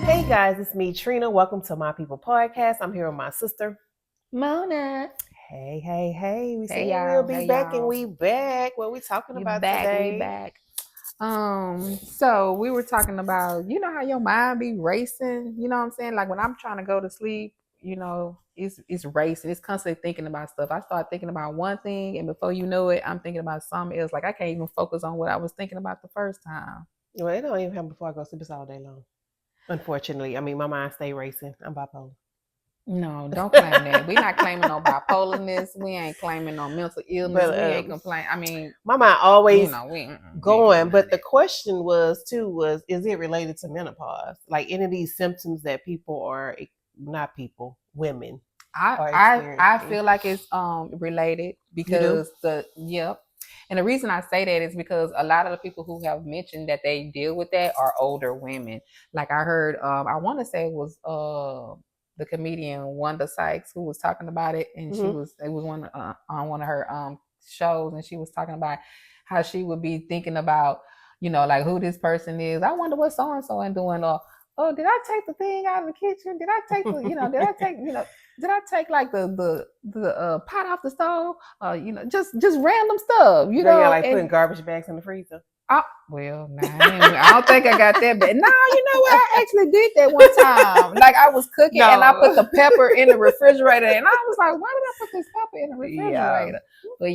Hey guys, it's me, Trina. Welcome to My People Podcast. I'm here with my sister, Mona. Hey. We Hey said we'll y'all. be Hey back and y'all. we back. What we talking We about back. We today? back. So we were talking about, how your mind be racing, you know what I'm saying? Like when I'm trying to go to sleep, it's racing. It's constantly thinking about stuff. I start thinking about one thing and before you know it, I'm thinking about something else. Like I can't even focus on what I was thinking about the first time. Well, it don't even happen before I go to sleep. It's all day long. Unfortunately, I mean, my mind stay racing. I'm bipolar. No, don't claim that. We're not claiming no bipolarness. We ain't claiming no mental illness. But We ain't complaining. I mean, my mind always we ain't going. doing none But of the that. question was, is it related to menopause? Like any of these symptoms that people are, not people, women are I experiencing? feel like it's related You do? because and the reason I say that is because a lot of the people who have mentioned that they deal with that are older women. Like I heard I want to say it was the comedian Wanda Sykes who was talking about it, and Mm-hmm. it was one on one of her shows, and she was talking about how she would be thinking about like who this person is. I wonder what so and so and doing, or oh, did I take the thing out of the kitchen? Did I take the did I take like the pot off the stove? Just random stuff, Girl, yeah, like putting and garbage bags in the freezer. well, nah, I don't think I got that bad. No, you know what? I actually did that one time. Like I was cooking and I put No. the pepper in the refrigerator, and I was like, why did I put this pepper in the Yeah. refrigerator? But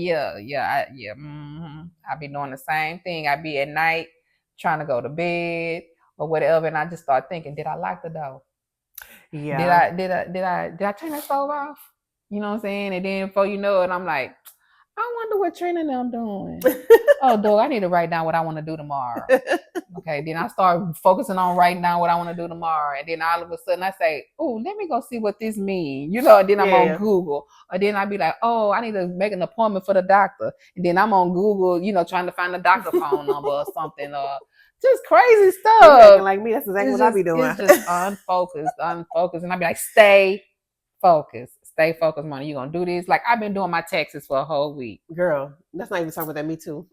I be doing the same thing. I be at night trying to go to bed or whatever, and I just start thinking, did I lock the door? Yeah. Did I turn that stove off? You know what I'm saying? And then before you know it, I'm like, I wonder what Trina and I'm doing. Oh, dog, I need to write down what I want to do tomorrow. Okay, then I start focusing on writing down what I want to do tomorrow, and then all of a sudden I say, "Oh, let me go see what this means," And then I'm on Yeah. Google, or then I be like, "Oh, I need to make an appointment for the doctor," and then I'm on Google, trying to find the doctor phone number or something, or just crazy You acting stuff. like me. That's exactly what I be doing. It's just unfocused, and I be like, stay focused, money. You gonna do this? Like I've been doing my taxes for a whole week. Girl, let's not even talk about that. Me too.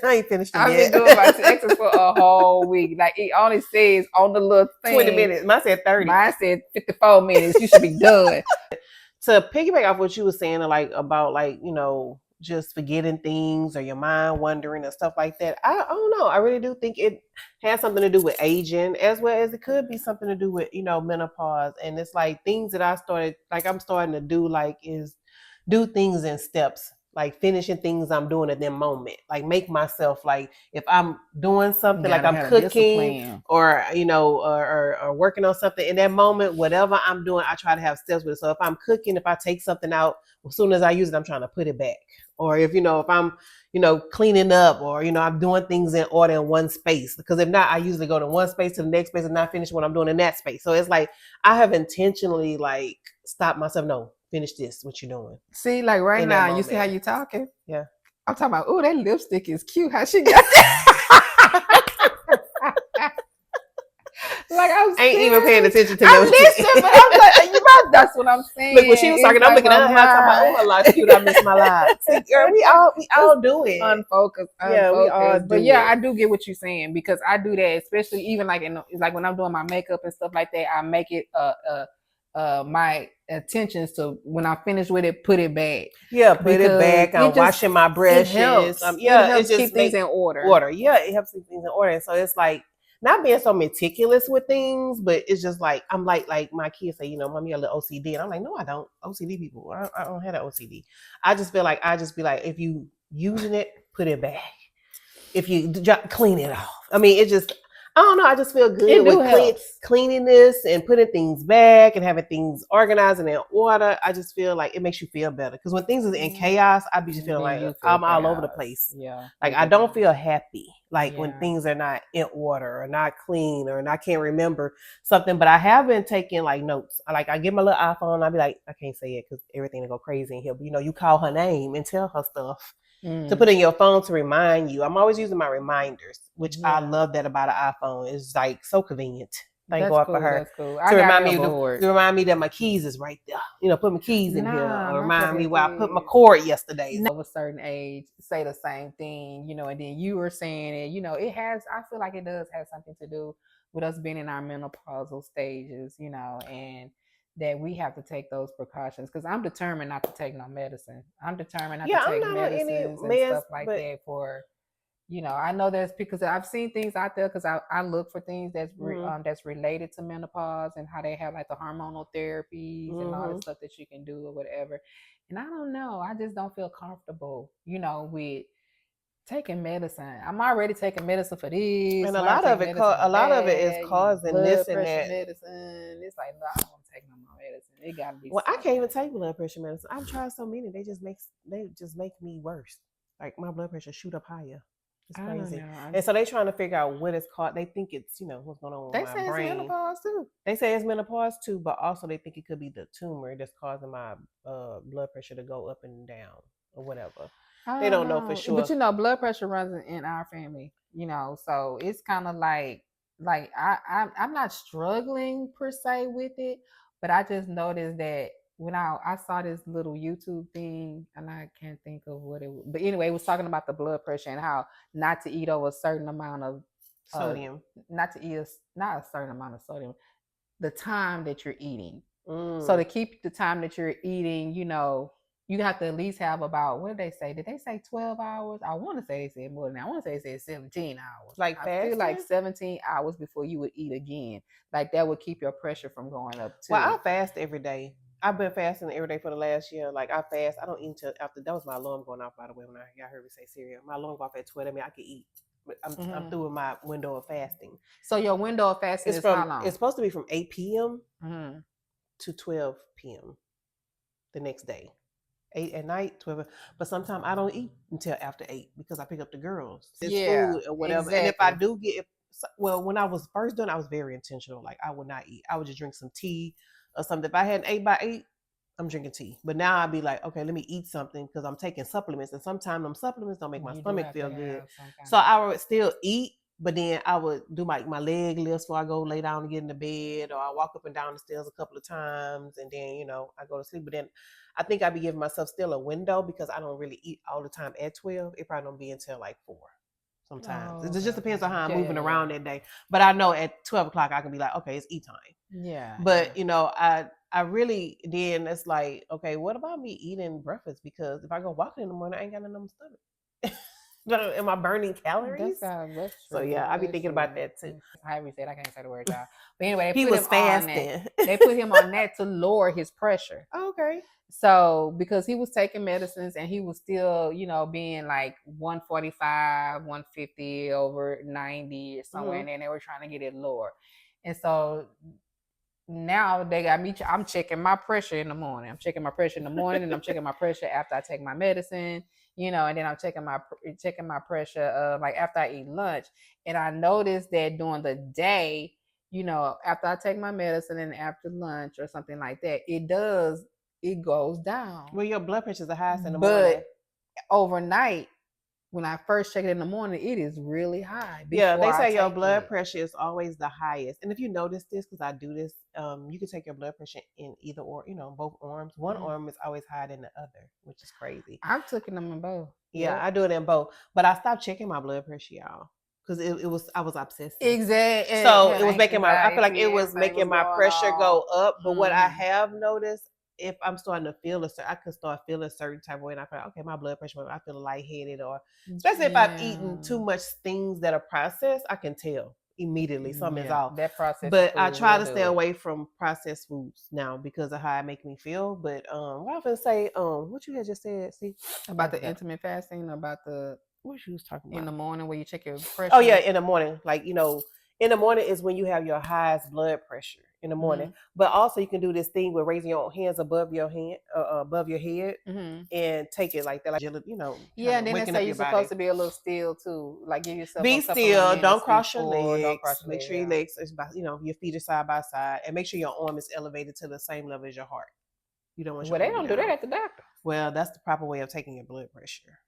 I ain't finished them I've yet. been doing my taxes for a whole week. Like it only says on the little 20 thing. minutes. Mine said 30. Mine said 54 minutes. You should be done. To piggyback off what you were saying, like about like, just forgetting things or your mind wandering and stuff like that. I don't know. I really do think it has something to do with aging as well as it could be something to do with, menopause. And it's like things that I'm starting to do like is do things in steps, like finishing things I'm doing at that moment. Like make myself like if I'm doing something like I'm cooking or or working on something in that moment, whatever I'm doing, I try to have steps with it. So if I'm cooking, if I take something out, as soon as I use it, I'm trying to put it back. Or if I'm cleaning up or I'm doing things in order in one space, because if not, I usually go to one space to the next space and not finish what I'm doing in that space. So it's like I have intentionally like stopped myself. No, finish this. What you doing? See, like right now, you see how you talking? Yeah. I'm talking about, oh, that lipstick is cute. How she got that? Like I'm ain't even paying attention to I'm them. listening, but I'm like, that's what I'm saying. Look, when she was talking, I'm looking at her, my talking about, oh, her life's cute. I miss my life. See, girl, we all do it. Unfocused. Yeah, we all do But yeah, it. I do get what you're saying because I do that, especially even like like when I'm doing my makeup and stuff like that. I make it my intentions to when I finish with it, put it back. Yeah, put it back. I'm washing my brushes. It helps just keep things in order. Yeah, it helps keep things in order. So it's like not being so meticulous with things, but it's just like I'm like my kids say, mommy, you're a little OCD, and I'm like, no, I don't. OCD people, I don't have that OCD. I just feel like if you using it, put it back. If you clean it off. I mean, it just I don't know. I just feel good with cleaning this and putting things back and having things organized and in order. I just feel like it makes you feel better. Because when things is in chaos, I be just feeling like I'm all over the place. Yeah. Like I don't feel happy. Like when things are not in order or not clean or I can't remember something. But I have been taking like notes. I get my little iPhone. I'll be like, I can't say it because everything will go crazy in here. But you call her name and tell her stuff. To put in your phone to remind you. I'm always using my reminders, which I love that about an iPhone. It's like so convenient. thing go up for her That's cool. to I got real bored. remind me that my keys is right there. You know, put my keys in here, or My remind me cousin where I put my did. cord yesterday. Of a certain age, say the same thing, you know, and then you were saying it, you know, it has. I feel like it does have something to do with us being in our menopausal stages, you know, and that we have to take those precautions. Because I'm determined not to take no medicine. I'm determined not to I'm take not on any medicines and meds, stuff like but that for, you know, I know there's because I've seen things out there because I look for things that's related to menopause and how they have like the hormonal therapies and all the stuff that you can do or whatever. And I don't know, I just don't feel comfortable, you know, with taking medicine. I'm already taking medicine for this, and I'm already taking medicine for a lot of it is that, you know, causing blood this and pressure that. medicine. It's like, no, I don't want to take no more medicine. It gotta be Well, I can't even something. take blood pressure medicine. I've tried so many. They just make me worse. Like my blood pressure shoot up higher. It's I don't crazy. know. And so they trying to figure out what it's called. They think it's, you know, what's going on with They my say it's brain. menopause too. They say it's menopause too, but also they think it could be the tumor that's causing my blood pressure to go up and down or whatever. They don't know for sure. But you know, blood pressure runs in our family, you know, so it's kind of like I'm not struggling per se with it, but I just noticed that when I saw this little YouTube thing, and I can't think of what it was, but anyway, it was talking about the blood pressure and how not to eat over a certain amount of sodium, not to eat not a certain amount of sodium, the time that you're eating. So to keep the time that you're eating, you know, you have to at least have about, what did they say? Did they say 12 hours? I want to say they said more than that. I want to say they said 17 hours. Like I feel like 17 hours before you would eat again. Like that would keep your pressure from going up too. Well, I fast every day. I've been fasting every day for the last year. Like I fast. I don't eat until after. That was my alarm going off, by the way, when y'all heard me say cereal. My alarm go off at 12. I mean, I can eat. But I'm through with my window of fasting. So your window of fasting is how long? It's supposed to be from 8 p.m. To 12 p.m. the next day. 8 at night, 12. But sometimes I don't eat until after 8 because I pick up the girls. It's food or whatever. Exactly. And if I do well, when I was first doing it, I was very intentional. Like I would not eat. I would just drink some tea or something. If I had an 8 by 8, I'm drinking tea. But now I'd be like, okay, let me eat something because I'm taking supplements. And sometimes them supplements don't make my stomach feel good. So I would still eat, but then I would do my leg lifts before I go lay down and get in the bed, or I walk up and down the stairs a couple of times, and then, you know, I go to sleep. But then I think I'd be giving myself still a window because I don't really eat all the time at 12. It probably don't be until like 4 sometimes. It just depends on how I'm moving around that day. But I know at 12 o'clock I can be like, okay, it's eat time. Yeah. But, you know, I really, then it's like, okay, what about me eating breakfast? Because if I go walking in the morning, I ain't got nothing on my stomach. Am I burning calories? That's true. So yeah, I be thinking about that too. Harry said, I can't say the word, y'all. But anyway, he was fasting. They put him on that to lower his pressure. Okay. So because he was taking medicines and he was still, you know, being like 145, 150 over 90 or somewhere, and then they were trying to get it lower. And so now they got me. I'm checking my pressure in the morning. I'm checking my pressure in the morning, and I'm checking my pressure after I take my medicine. You know, and then I'm checking my pressure like after I eat lunch. And I noticed that during the day, you know, after I take my medicine and after lunch or something like that, it goes down. Well, your blood pressure is the highest in the morning. But overnight, when I first check it in the morning, it is really high. Yeah, they say your blood pressure is always the highest. And if you notice this, because I do this, you can take your blood pressure in either or, you know, both arms. One arm is always higher than the other, which is crazy. I've taken them in both. Yeah, I do it in both. But I stopped checking my blood pressure, y'all. Because I was obsessed. Exactly. So it was making I feel like it was making my pressure go up. But what I have noticed, if I'm starting to feel I could start feeling a certain type of way, and I feel like, okay, my blood pressure, I feel lightheaded, or especially if I've eaten too much things that are processed, I can tell immediately something's off. That processed but I try to stay away from processed foods now because of how it make me feel. But what I was gonna say, what you had just said, see about the intermittent fasting, about the what you was talking about in the morning where you check your pressure. Oh yeah, in the morning, like, you know, in the morning is when you have your highest blood pressure in the morning. But also you can do this thing with raising your hands above your head, and take it like that, like, you know. Yeah, and then they say you're supposed to be a little still too, like give yourself. Be still. Don't cross your legs. Make sure your legs, you know, your feet are side by side, and make sure your arm is elevated to the same level as your heart. You don't want. Well, they don't do that at the doctor. Well, that's the proper way of taking your blood pressure.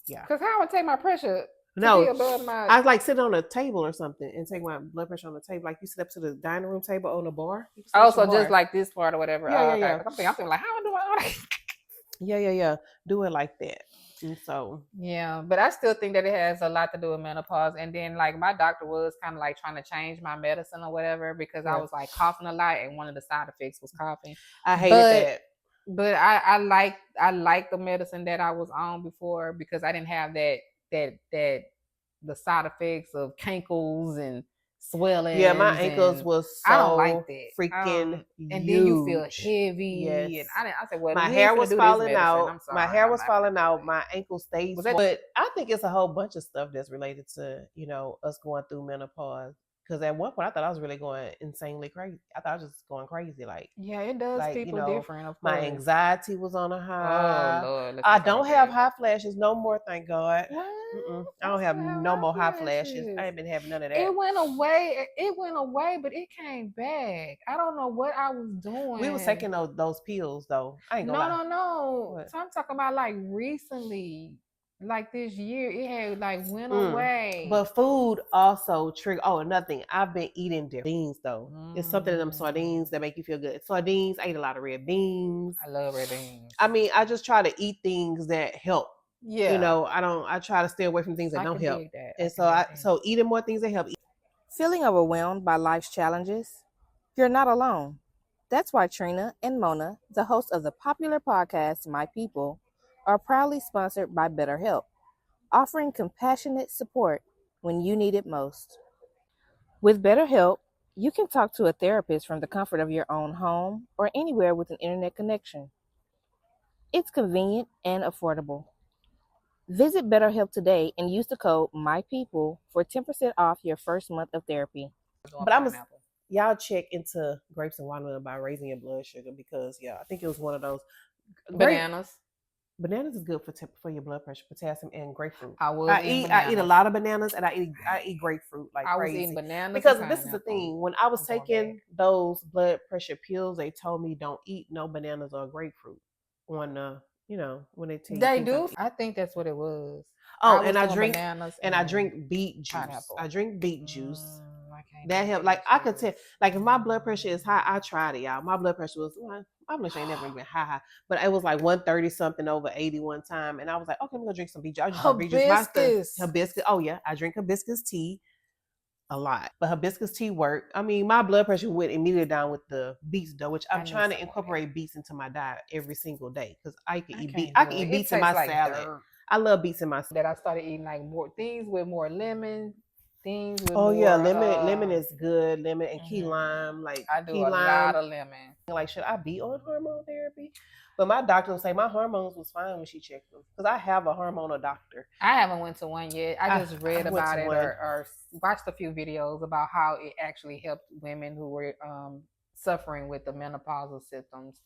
Yeah. Because how I would take my pressure. To No, feel blood in my. I was like sitting on a table or something and take my blood pressure on the table. Like you sit up to the dining room table on the bar. You can sit Oh, at your so just bar. like this part or whatever. Yeah, Oh, yeah, okay. yeah. 'Cause I'm thinking like, how do I? Yeah, yeah, yeah. Do it like that. And so Yeah, but I still think that it has a lot to do with menopause. And then, like, my doctor was kind of like trying to change my medicine or whatever because I yeah, was like coughing a lot, and one of the side effects was coughing. I hated But that. I like the medicine that I was on before because I didn't have that the side effects of cankles and Yeah, my swellings, ankles and was I don't like so that. freaking And then you feel huge. heavy, and Yes. I said, well, My we ain't hair finna was do this falling medicine. out. I'm My sorry, hair I'm was not finna falling do out. it. My ankle stayed Was that swollen. But I think it's a whole bunch of stuff that's related to, us going through menopause. Because at one point I thought I was really going insanely crazy. I thought I was just going crazy. Yeah, it does Like, people different, of my course. anxiety was on a Oh high. Lord, let's I not talk don't about have that. hot flashes no more, thank God. What? I I don't have still have no hot more hot flashes. I flashes. ain't been having none of It that. went away. It went away, but it came back. I don't know what I was We was doing. taking those pills though. I ain't gonna No, lie. no, no. What? So I'm talking about like recently, like this year, it had like went Mm. away. But food also trigger. Oh, another thing. I've been eating different sardines though. It's something in them Mm. sardines that make you feel good. Sardines. I eat a lot of red beans. I love red beans. I mean, I just try to eat things that help. Yeah, I don't. I try to stay away from things that I don't can help. dig that. I And can dig that. so eating more things that help. Feeling overwhelmed by life's challenges? You're not alone. That's why Trina and Mona, the hosts of the popular podcast My People, are proudly sponsored by BetterHelp, offering compassionate support when you need it most. With BetterHelp, you can talk to a therapist from the comfort of your own home or anywhere with an internet connection. It's convenient and affordable. Visit BetterHelp today and use the code MyPeople for 10% off your first month of therapy. But y'all check into grapes and watermelon by raising your blood sugar because I think it was one of those. Bananas. Bananas is good for your blood pressure, potassium, and grapefruit. I eat a lot of bananas, and I eat grapefruit like I was crazy. eating bananas Because and this is the pineapple. thing. When I was I'm going taking back. those blood pressure pills, they told me don't eat no bananas or grapefruit. On when they tell you They things not do. to eat. I think that's what it was. Oh, was and I doing drink bananas and I drink beet juice. pineapple. I drink beet juice. I can't That do helped. beet Like I could juice. tell, like if my blood pressure is high, I tried it, y'all. My blood pressure was my blood pressure ain't never been high, but it was like 130 something over 80 one time, and I was like, okay, I'm gonna drink some beet juice. I just drink beet juice. Hibiscus. Hibiscus. Oh yeah, I drink hibiscus tea a lot, but hibiscus tea worked. I mean, my blood pressure went immediately down with the beets though, which I'm trying to incorporate beets into my diet every single day because I can eat beets. I can eat beets in my salad. I love beets in my salad. That I started eating like more things with more lemon, things with Oh more. yeah, lemon is good. Lemon and key lime, like I do key a lime. lot of lemon. Like, should I be on hormone therapy? But my doctor will say my hormones was fine when she checked them because I have a hormonal doctor. I haven't went to one yet. I just read about it or watched a few videos about how it actually helped women who were suffering with the menopausal symptoms.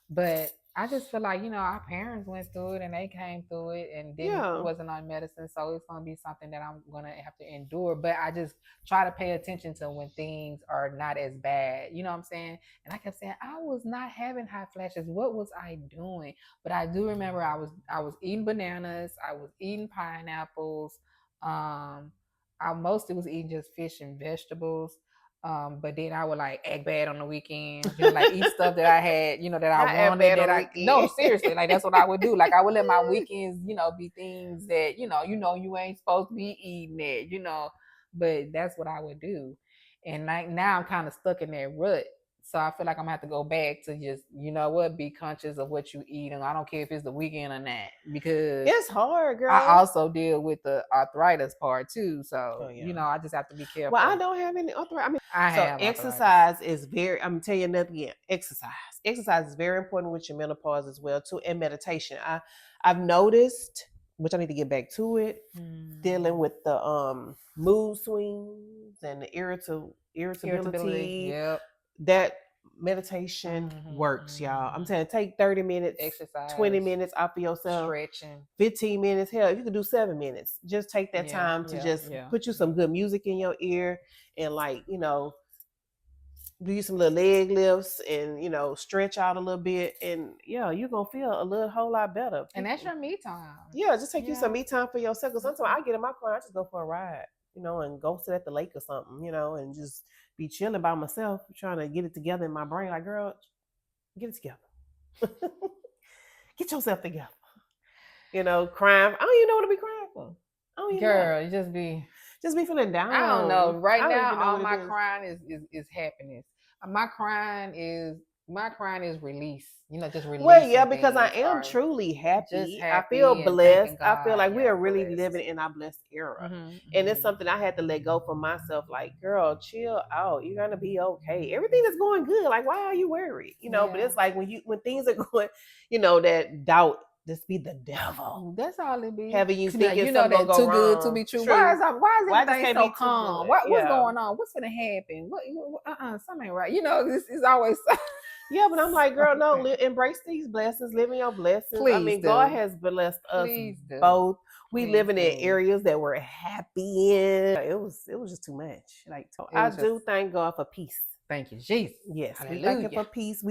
But I just feel like, our parents went through it and they came through it and wasn't on medicine. So it's going to be something that I'm going to have to endure. But I just try to pay attention to when things are not as bad. You know what I'm saying? And I kept saying, I was not having hot flashes. What was I doing? But I do remember I was eating bananas. I was eating pineapples. I mostly was eating just fish and vegetables. But then I would like act bad on the weekends, like eat stuff that I had, that I wanted. No, seriously, like that's what I would do. Like I would let my weekends, be things that you ain't supposed to be eating it, but that's what I would do. And like now I'm kind of stuck in that rut. So I feel like I'm gonna have to go back to just, be conscious of what you eat, and I don't care if it's the weekend or not, because it's hard, girl. I also deal with the arthritis part too, so I just have to be careful. Well, I don't have any arthritis. I mean, exercise is very. I'm telling you nothing again. Exercise is very important with your menopause as well too, and meditation. I've noticed, which I need to get back to it, dealing with the mood swings and the irritability. Yep. That meditation works, y'all. I'm telling you, take 30 minutes, exercise, 20 minutes off of yourself, stretching, 15 minutes. Hell, if you could do 7 minutes, just take that time to just put you some good music in your ear and do you some little leg lifts and stretch out a little bit, and yeah, you're gonna feel a whole lot better. And that's your me time. Yeah, just take you some Yeah. me time for yourself. Because sometimes I get in my car, I just go for a ride, and go sit at the lake or something, and just be chilling by myself, trying to get it together in my brain. Like, girl, get it together. Get yourself together. Crying. I don't even know what to be crying for. I don't even know. Girl, you just be feeling down. I don't know. Right I don't now, even know all what my it is. crying is happiness. My crying is release. Just release. Well, yeah, because I am truly happy. Just I happy feel and blessed. thanking I feel God. like we Yeah, are really blessed. living in our blessed era. Mhm, And it's mhm. something I had to let go for myself. Like, girl, chill out. You're gonna be okay. Everything is going good. Like, why are you worried? But Yeah. it's like when things are going, that doubt, this be the devil. That's all it be. Having you Now, thinking you know something that gonna too go good to wrong. be true. True. Why is Why this everything can't so be too calm? good? What's Yeah. going on? What's gonna happen? Something ain't right. This is always. Yeah, but I'm like, girl, no, embrace these blessings, live in your blessings. I Please mean, do. God has blessed us Please do. both. We Please living in do. areas that we're happy in. It was just too much. Like, I do thank God for peace. Thank you, Jesus. Yes, Hallelujah. we thank Him for peace.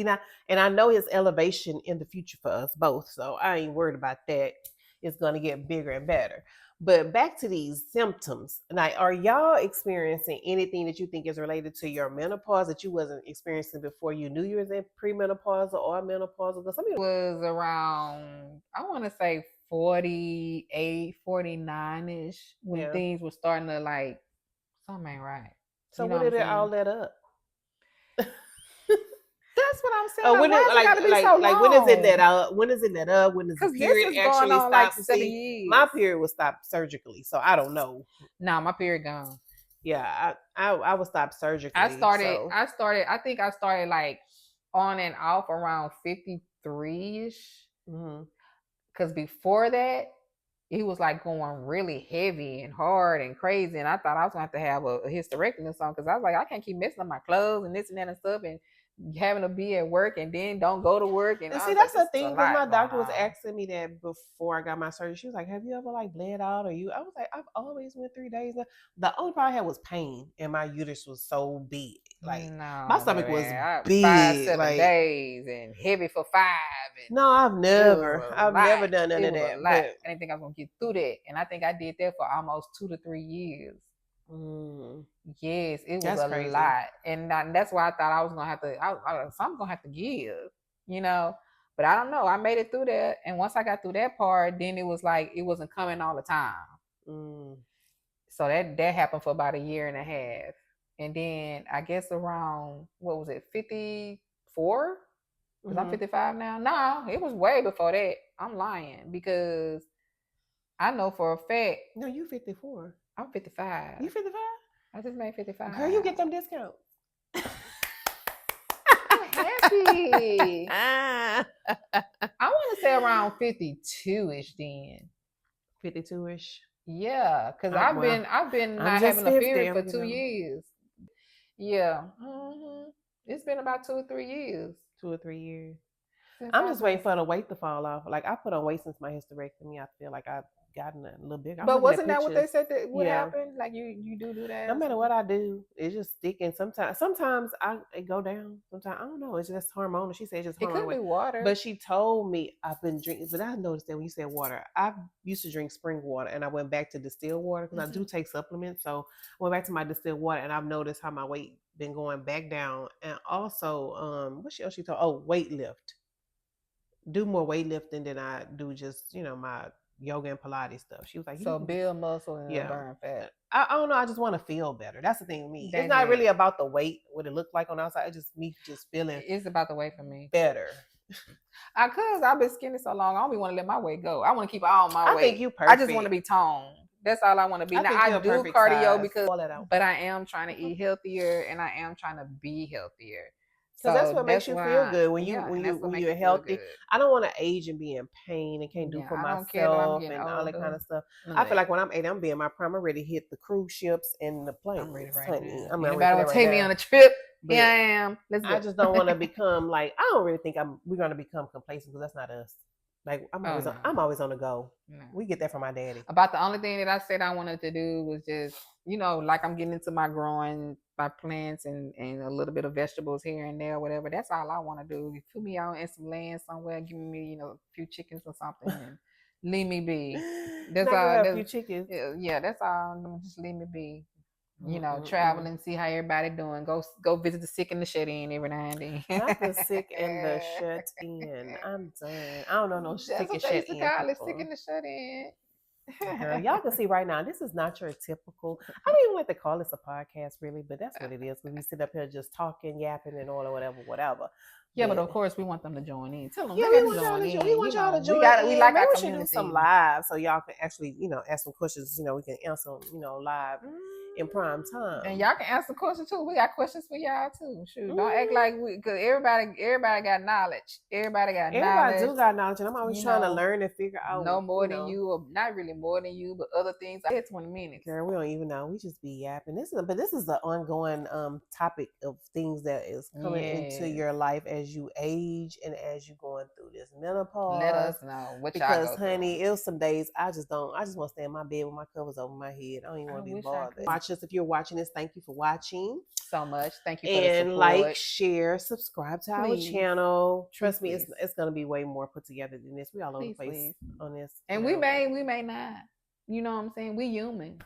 And I know His elevation in the future for us both. So I ain't worried about that. It's gonna get bigger and better. But back to these symptoms. Like, are y'all experiencing anything that you think is related to your menopause that you wasn't experiencing before you knew you was in premenopausal or menopausal? Because some people was around, I want to say 48, 49-ish when things were starting to like, something ain't right. So when did it all let up? That's what I'm saying. When why is it gotta be so long? Like when is it let up? When is it let up? When does the period this is actually going on stop? like 7 years. My period was stopped surgically, so I don't know. No, my period gone. Yeah, I was stopped surgically. I think I started like on and off around 53-ish. Because before that, it was like going really heavy and hard and crazy. And I thought I was going to have a hysterectomy or something. Because I was like, I can't keep messing up my clothes and this and that and stuff. And having to be at work and then don't go to work. And see, that's the thing, because my doctor was asking me that before I got my surgery. She was like, have you ever like bled out? Or I was like, I've always went 3 days. The only problem I had was pain, and my uterus was so big. Like, my stomach was big. 5-7 days and heavy for 5. And no, I've never done none of that. But I didn't think I was going to get through that. And I think I did that for almost 2 to 3 years. Yes, it was a crazy. Lot, and that's why I thought I was gonna have to. I'm gonna have to give, But I don't know. I made it through that, and once I got through that part, then it was like it wasn't coming all the time. So that happened for about 1.5 years, and then I guess around 54? Because I'm 55 now. No, it was way before that. I'm lying because I know for a fact. No, you 54. I'm 55. You 55? I just made 55. Girl, you get them discounts. I'm happy. I want to say around 52-ish then. 52-ish? Yeah, because I've been not having a period for 2 years. Yeah. It's been about 2 or 3 years. 2 or 3 years. I'm just waiting for the weight to fall off. Like, I put on weight since my hysterectomy. I feel like I've gotten a little bigger. But wasn't that what they said that would happen? Like you do that? No matter what I do, it's just sticking. Sometimes it go down. Sometimes I don't know. It's just hormonal. She said it's just hormonal. It could be water. But she told me I've been drinking. But I noticed that when you said water, I used to drink spring water, and I went back to distilled water because I do take supplements. So I went back to my distilled water, and I've noticed how my weight been going back down. And also, what else she told? Oh, weight lift. Do more weightlifting than I do just my yoga and Pilates stuff. She was like, so build muscle and burn fat. I don't know. I just want to feel better. That's the thing with me. It's not really about the weight, what it looked like on the outside. It's just me just feeling. It's about the weight for me. Better. Cause I've been skinny so long, I don't want to let my weight go. I want to keep all my weight. I think you perfect. I just want to be toned. That's all I want to be. Now I do cardio because, but I am trying to eat healthier and I am trying to be healthier. So that's what makes you feel good when you're healthy. I don't want to age and be in pain and can't do for myself and all that kind of stuff. I feel like when I'm 80, I'm being my prime. I'm ready to hit the cruise ships and the planes. I'm ready right now. Anybody will take me on a trip? Here I am. I just don't want to become like. I don't really think we're going to become complacent because that's not us. Like Oh, no. I'm always on the go. No. We get that from my daddy. About the only thing that I said I wanted to do was just, like I'm getting into my growing my plants and a little bit of vegetables here and there, whatever. That's all I want to do. You put me out in some land somewhere, give me, a few chickens or something, and leave me be. That's Not all. gonna have a few chickens. Yeah, that's all. Just leave me be. Mm-mm-mm. Travel and see how everybody doing. Go visit the sick and the shut in every now and then. Not the sick and the shut in. I'm done. I don't know no That's sick what and they shut used to in call it, sick people. and the shut in. Girl, y'all can see right now, this is not your typical. I don't even like to call this a podcast, really, but that's what it is. Because we sit up here just talking, yapping, and all or whatever. Yeah, but of course we want them to join in. Tell them Yeah, they we got to want y'all join to in. join. We want y'all to join. We like Maybe our we should do community. some live so y'all can actually, ask some questions. We can answer them, live in prime time. And y'all can answer questions too. We got questions for y'all too. Shoot, don't act like because everybody got knowledge. Everybody do got knowledge, and I'm always trying to learn and figure out. No more than you, or not really more than you, but other things. I had 20 minutes. Girl, we don't even know. We just be yapping. This is the ongoing topic of things that is coming into your life as you age and as you going through this menopause. Let us know what y'all because, honey, it was some days I just want to stay in my bed with my covers over my head. I don't even want to be bothered. Watch us if you're watching this. Thank you for watching so much. Thank you for and the support. like, share, subscribe to our channel. Trust me, it's gonna be way more put together than this. We all over the place on this, and we may not. You know what I'm saying? We human.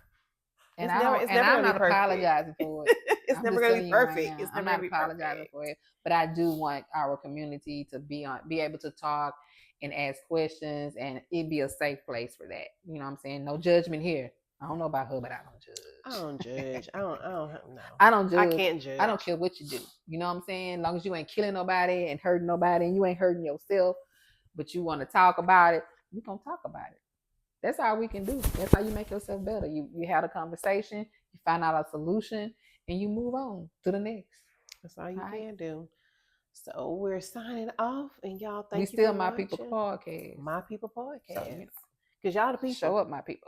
And I'm not apologizing for it. It's never gonna be perfect. Right, I'm not apologizing for it, but I do want our community to be able to talk and ask questions, and it be a safe place for that. You know what I'm saying? No judgment here. I don't know about her, but I don't judge. I don't judge. I don't know. I don't judge. I can't judge. I don't care what you do. You know what I'm saying? As long as you ain't killing nobody and hurting nobody, and you ain't hurting yourself, but you want to talk about it, we gonna talk about it. That's all we can do. That's how you make yourself better. You have a conversation, you find out a solution, and you move on to the next. That's all you can do. So we're signing off, and y'all thank you. We still My People Podcast. My People Podcast. Because y'all the people. Show up, my people.